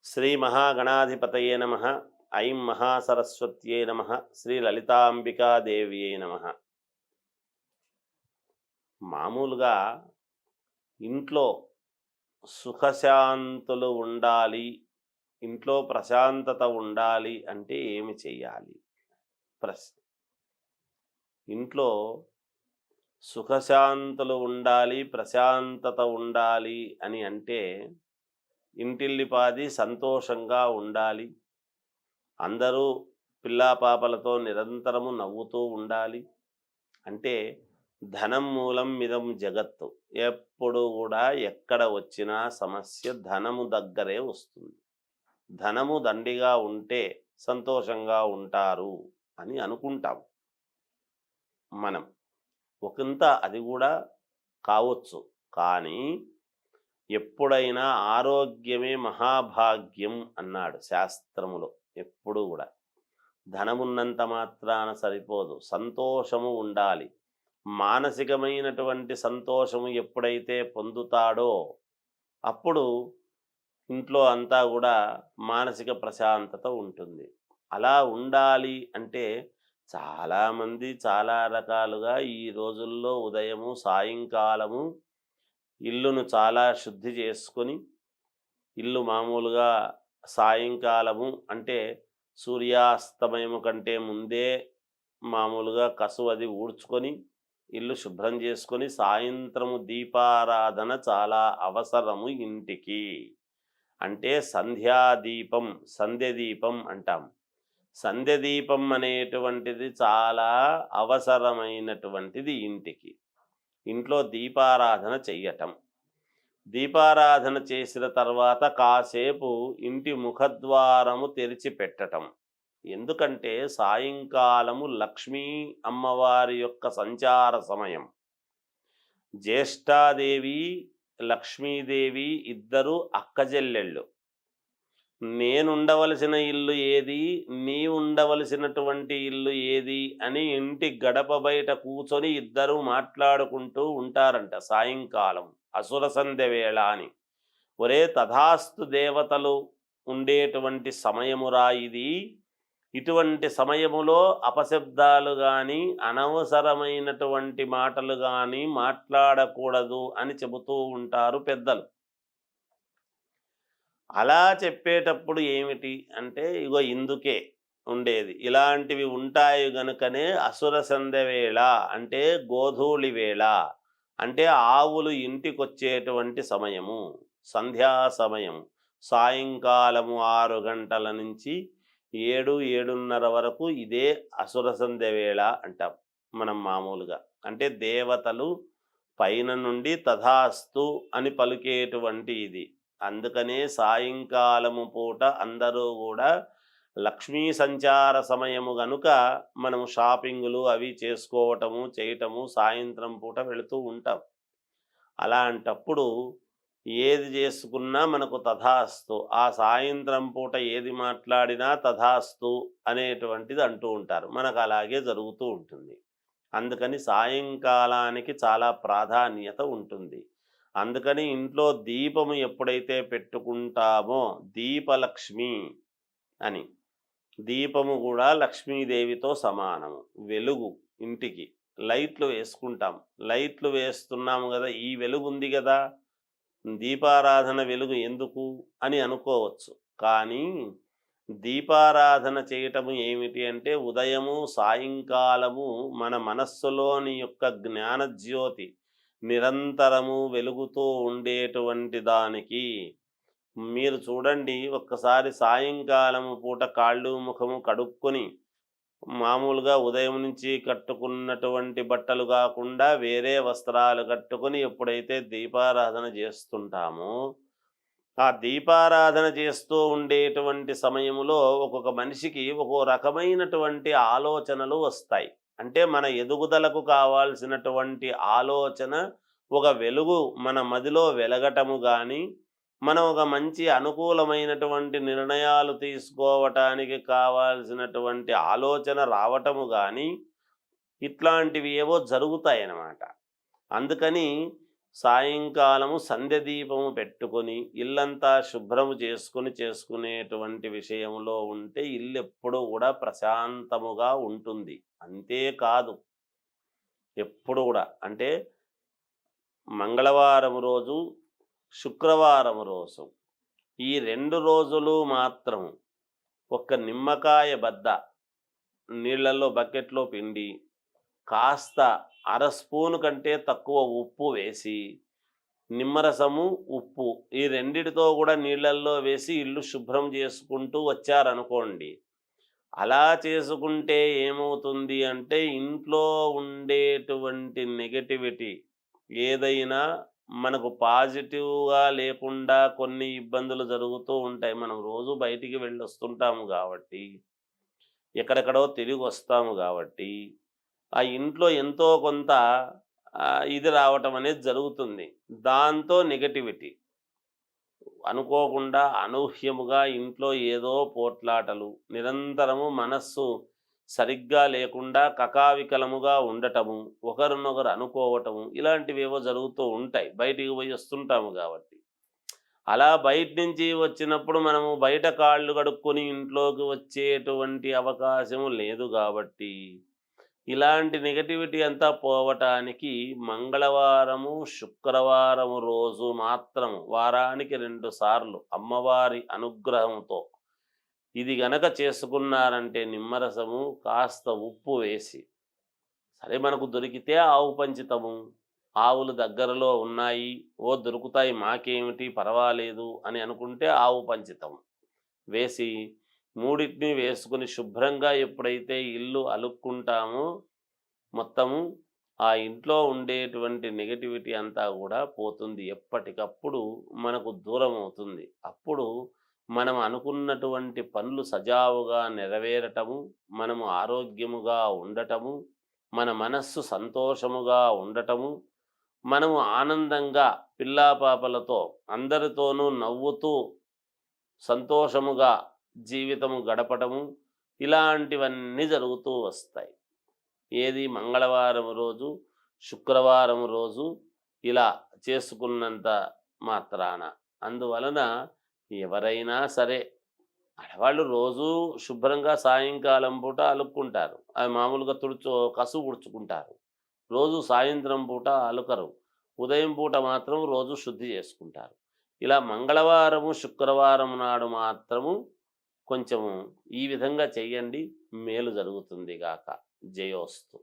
శ్రీ మహాగణాధిపతయే నమ. ఐం మహాసరస్వత్యే నమ. శ్రీ లలితాంబికాదేవ్యే నమ. మామూలుగా ఇంట్లో సుఖశాంతులు ఉండాలి, ఇంట్లో ప్రశాంతత ఉండాలి అంటే ఏమి చెయ్యాలి? ప్రశ్న. ఇంట్లో సుఖశాంతులు ఉండాలి, ప్రశాంతత ఉండాలి అని అంటే ఇంటిల్లిపాది సంతోషంగా ఉండాలి, అందరూ పిల్లాపాపలతో నిరంతరము నవ్వుతూ ఉండాలి. అంటే ధనం మూలం మిదం జగత్తు. ఎప్పుడు కూడా ఎక్కడ వచ్చినా సమస్య ధనము దగ్గరే వస్తుంది. ధనము దండిగా ఉంటే సంతోషంగా ఉంటారు అని అనుకుంటాం మనం. ఒకంత అది కూడా కావచ్చు, కానీ ఎప్పుడైనా ఆరోగ్యమే మహాభాగ్యం అన్నాడు శాస్త్రములో. ఎప్పుడు కూడా ధనమున్నంత మాత్రాన సరిపోదు, సంతోషము ఉండాలి. మానసికమైనటువంటి సంతోషము ఎప్పుడైతే పొందుతాడో అప్పుడు ఇంట్లో అంతా కూడా మానసిక ప్రశాంతత ఉంటుంది. అలా ఉండాలి అంటే చాలామంది చాలా రకాలుగా ఈ రోజుల్లో ఉదయము సాయంకాలము ఇల్లును చాలా శుద్ధి చేసుకొని, ఇల్లు మామూలుగా సాయంకాలము అంటే సూర్యాస్తమయము కంటే ముందే మామూలుగా కసువది ఊడ్చుకొని ఇల్లు శుభ్రం చేసుకొని సాయంత్రము దీపారాధన చాలా అవసరము ఇంటికి. అంటే సంధ్యాదీపం, సంధ్యదీపం అంటాం. సంధ్యదీపం అనేటువంటిది చాలా అవసరమైనటువంటిది ఇంటికి. ఇంట్లో దీపారాధన చెయ్యటం, దీపారాధన చేసిన తర్వాత కాసేపు ఇంటి ముఖద్వారము తెరిచిపెట్టటం. ఎందుకంటే సాయంకాలము లక్ష్మీ అమ్మవారి యొక్క సంచార సమయం. జ్యేష్ఠాదేవి లక్ష్మీదేవి ఇద్దరు అక్కజెల్లెళ్ళు. నేనుండవలసిన ఇల్లు ఏది, నీ ఉండవలసినటువంటి ఇల్లు ఏది అని ఇంటి గడప బయట కూర్చొని ఇద్దరు మాట్లాడుకుంటూ ఉంటారంట సాయంకాలం అసుర సంధ్య వేళ అని. ఒరే తథాస్తు, దేవతలు ఉండేటువంటి సమయమురా ఇది. ఇటువంటి సమయములో అపశబ్దాలు కానీ అనవసరమైనటువంటి మాటలు కానీ మాట్లాడకూడదు అని చెబుతూ ఉంటారు పెద్దలు. అలా చెప్పేటప్పుడు ఏమిటి అంటే ఇగో ఇందుకే ఉండేది, ఇలాంటివి ఉంటాయి గనుకనే అసుర సంధ్య వేళ అంటే గోధూళి వేళ అంటే ఆవులు ఇంటికొచ్చేటువంటి సమయము, సంధ్యా సమయం. సాయంకాలము 6 గంటల నుంచి 7-7:30 వరకు ఇదే అసుర సంధ్య వేళ అంటాం మనం మామూలుగా. అంటే దేవతలు పైన నుండి తథాస్తు అని పలికేటువంటి ఇది. అందుకనే సాయంకాలము పూట అందరూ కూడా లక్ష్మీ సంచార సమయము గనుక మనము షాపింగులు అవి చేసుకోవటము చేయటము సాయంత్రం పూట వెళుతూ ఉంటాం. అలాంటప్పుడు ఏది చేసుకున్నా మనకు తథాస్తు, ఆ సాయంత్రం పూట ఏది మాట్లాడినా తథాస్తు అనేటువంటిది అంటూ ఉంటారు. మనకు అలాగే జరుగుతూ ఉంటుంది. అందుకని సాయంకాలానికి చాలా ప్రాధాన్యత ఉంటుంది. అందుకని ఇంట్లో దీపము ఎప్పుడైతే పెట్టుకుంటామో దీపలక్ష్మి అని, దీపము కూడా లక్ష్మీదేవితో సమానము. వెలుగు ఇంటికి. లైట్లు వేసుకుంటాం, లైట్లు వేస్తున్నాము కదా, ఈ వెలుగు ఉంది కదా, దీపారాధన వెలుగు ఎందుకు అని అనుకోవచ్చు. కానీ దీపారాధన చేయటము ఏమిటి అంటే ఉదయము సాయంకాలము మన మనస్సులోని యొక్క జ్ఞానజ్యోతి నిరంతరము వెలుగుతూ ఉండేటువంటి దానికి. మీరు చూడండి, ఒక్కసారి సాయంకాలము పూట కాళ్ళు ముఖము కడుక్కొని మామూలుగా ఉదయం నుంచి కట్టుకున్నటువంటి బట్టలు కాకుండా వేరే వస్త్రాలు కట్టుకొని ఎప్పుడైతే దీపారాధన చేస్తుంటామో ఆ దీపారాధన చేస్తూ ఉండేటువంటి సమయంలో ఒక్కొక్క మనిషికి ఒక్కో రకమైనటువంటి ఆలోచనలు వస్తాయి. అంటే మన ఎదుగుదలకు కావాల్సినటువంటి ఆలోచన ఒక వెలుగు మన మదిలో వెలగటము కానీ, మనం ఒక మంచి అనుకూలమైనటువంటి నిర్ణయాలు తీసుకోవటానికి కావాల్సినటువంటి ఆలోచన రావటము కానీ ఇట్లాంటివి ఏవో జరుగుతాయన్నమాట. అందుకని సాయంకాలము సంధ్య దీపము పెట్టుకొని ఇల్లంతా శుభ్రము చేసుకునేటువంటి విషయంలో ఉంటే ఇల్లు ఎప్పుడూ కూడా ప్రశాంతముగా ఉంటుంది. అంతేకాదు ఎప్పుడు కూడా అంటే మంగళవారం రోజు, శుక్రవారం రోజు ఈ 2 రోజులు మాత్రం ఒక్క నిమ్మకాయ బద్ద నీళ్ళల్లో బకెట్లో పిండి కాస్త అర స్పూను కంటే తక్కువ ఉప్పు వేసి నిమ్మరసము, ఉప్పు ఈ రెండిటితో కూడా నీళ్ళల్లో వేసి ఇల్లు శుభ్రం చేసుకుంటూ వచ్చారనుకోండి. అలా చేసుకుంటే ఏమవుతుంది అంటే ఇంట్లో ఉండేటువంటి నెగటివిటీ ఏదైనా మనకు పాజిటివ్‌గా లేకుండా కొన్ని ఇబ్బందులు జరుగుతూ ఉంటాయి. మనం రోజు బయటికి వెళ్ళొస్తుంటాము గాబట్టి, ఎక్కడెక్కడో తిరిగొస్తాము గాబట్టి, ఆ ఇంట్లో ఎంతో కొంత ఇది రావటం అనేది జరుగుతుంది. దాంతో నెగటివిటీ. అనుకోకుండా అనూహ్యముగా ఇంట్లో ఏదో పోట్లాటలు, నిరంతరము మనస్సు సరిగ్గా లేకుండా కకావికలముగా ఉండటము, ఒకరినొకరు అనుకోవటము ఇలాంటివేవో జరుగుతూ ఉంటాయి. బయటికి పోయి వస్తుంటాము కాబట్టి. అలా బయట నుంచి వచ్చినప్పుడు మనము బయట కాళ్ళు కడుక్కొని ఇంట్లోకి వచ్చేటువంటి అవకాశము లేదు కాబట్టి ఇలాంటి నెగటివిటీ అంతా పోవటానికి మంగళవారము, శుక్రవారము రోజు మాత్రము వారానికి 2 సార్లు అమ్మవారి అనుగ్రహంతో ఇది గనక చేసుకున్నారంటే నిమ్మరసము, కాస్త ఉప్పు వేసి, సరే మనకు దొరికితే ఆవు పంచితము, ఆవులు దగ్గరలో ఉన్నాయి, దొరుకుతాయి మాకేమిటి పర్వాలేదు అని అనుకుంటే ఆవు పంచితం వేసి మూడింటిని వేసుకుని శుభ్రంగా ఎప్పుడైతే ఇల్లు అలుక్కుంటామో మొత్తము ఆ ఇంట్లో ఉండేటువంటి నెగటివిటీ అంతా కూడా పోతుంది. ఎప్పటికప్పుడు మనకు దూరం అవుతుంది. అప్పుడు మనం అనుకున్నటువంటి పనులు సజావుగా నెరవేరటము, మనము ఆరోగ్యముగా ఉండటము, మన మనస్సు సంతోషముగా ఉండటము, మనము ఆనందంగా పిల్లాపాపలతో అందరితోనూ నవ్వుతూ సంతోషముగా జీవితము గడపటము ఇలాంటివన్నీ జరుగుతూ వస్తాయి. ఏది మంగళవారం రోజు, శుక్రవారం రోజు ఇలా చేసుకున్నంత మాత్రాన. అందువలన ఎవరైనా సరే ఆడవాళ్ళు రోజు శుభ్రంగా సాయంకాలం పూట అలుక్కుంటారు. అది మామూలుగా కసు ఉడుచుకుంటారు. రోజు సాయంత్రం పూట అలుకరు. ఉదయం పూట మాత్రం రోజు శుద్ధి చేసుకుంటారు. ఇలా మంగళవారము, శుక్రవారం నాడు మాత్రము కొంచెము ఈ విధంగా చెయ్యండి, మేలు జరుగుతుంది గాక. జయోస్తు.